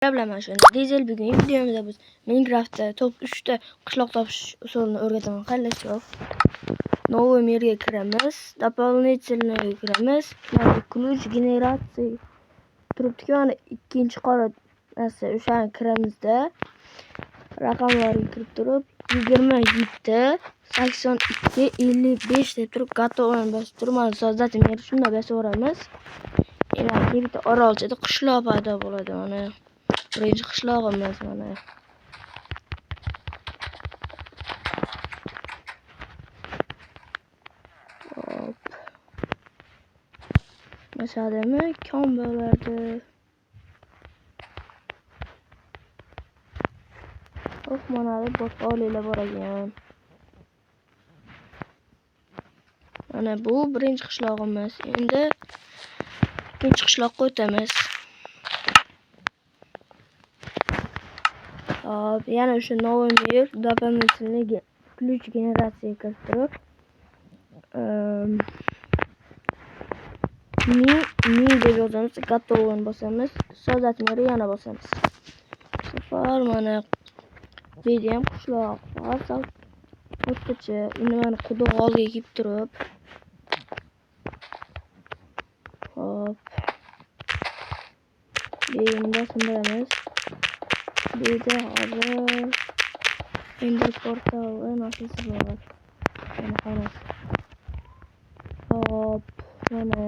Merhaba şöyle Dizel bugün videomuzda biz Minecraft'ta top 3'te qishloq topish usulini o'rgataman. Qanday yok. Novoy yerga kiramiz. Doполнительно kiramiz. Yani ключ generatsiya turibdi-ku, ana ikkinchi qora narsa o'shani kiramizda. Raqamlarga kirib turib 27 82 55 deb turib готовini bosib turib, mana so'zlatim yer shunda bosaveramiz. Yani bitta orolchada qishloq paydo bo'ladi mana. Birinchi qishlog'imiz mana. Hop. Masalan, kom bo'lardi. Hop, mana boshqa olaylar bor ekan. Mana bu birinchi qishlog'imiz. Endi ikkinchi qishloqqa o'tamiz. Hop, yana o'sha новый мир дополнительный ключ generatsiyaga kirib turib, ming deb yozamiz, готовini bosamiz, so'zlat meri yana bosamiz. Safar mana bu ham qishloq, faqat o'rtacha. Endi mana quduq oldiga kelib turib, hop, bunda sindiramiz. Burada hozir Ender portal va nasibsi bor. Mana xolos. Hop, mana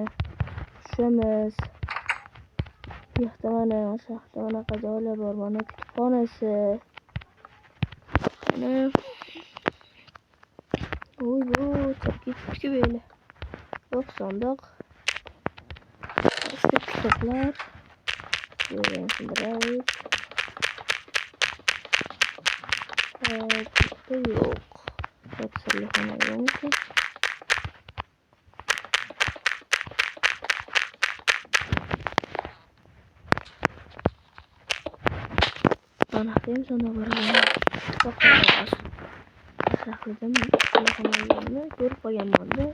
tushamiz. Yo'qda mana shaxta anaqa joylar bor. Mana kutubxonasi. Mana bu chakki böyle. Yo'q sandiq. Eski kitoblar. Sindiramiz. Bitta yo'q. Sirli xona yo'qmi? Mana ham sana borgan. To'xtaymiz. Saxladim. Xonani ko'rib qolganman-da.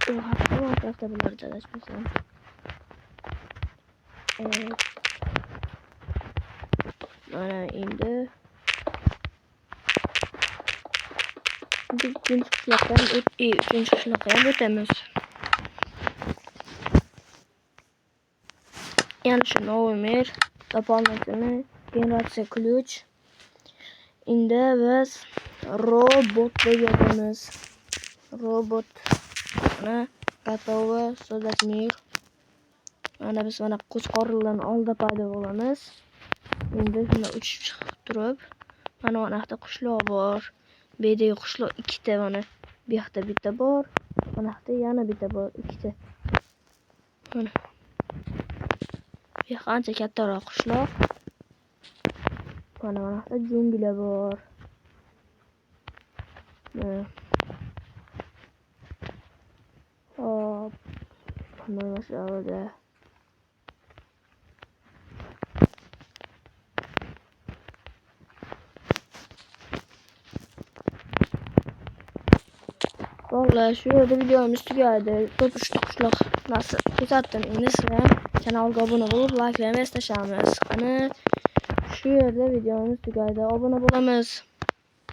Bu haqda bular adashmasam. Mana endi üçüncü qishloqqa ham o'tamiz. Yani şu новый мир, дополнительный generatsiya ключ. Endi biz robotga yozamiz. Robot mana готово создать мир. Mana biz mana qo'chqorlarning oldida paydo bo'lamiz. Endi shunda uchib chiqib turib, mana bu yoqda qishloq bor. Bu yerda qishloq ikkita mana. Bu yoqda bitta bor, mana bu yoqda yana bitta bor, ikkita. Mana. Bu yoq ancha kattaroq qishloq. Mana bu yoqda junglar bor. Hop. Mana masalada. Vallahi şu yerda videomiz tugadi. Top 3 qishloq nasıl ko'rsatdim. Endi siz ham kanalga obuna bo'lib, like va tashlashamiz. Qani shu yerda videomiz tugadi. Obuna bo'lamiz.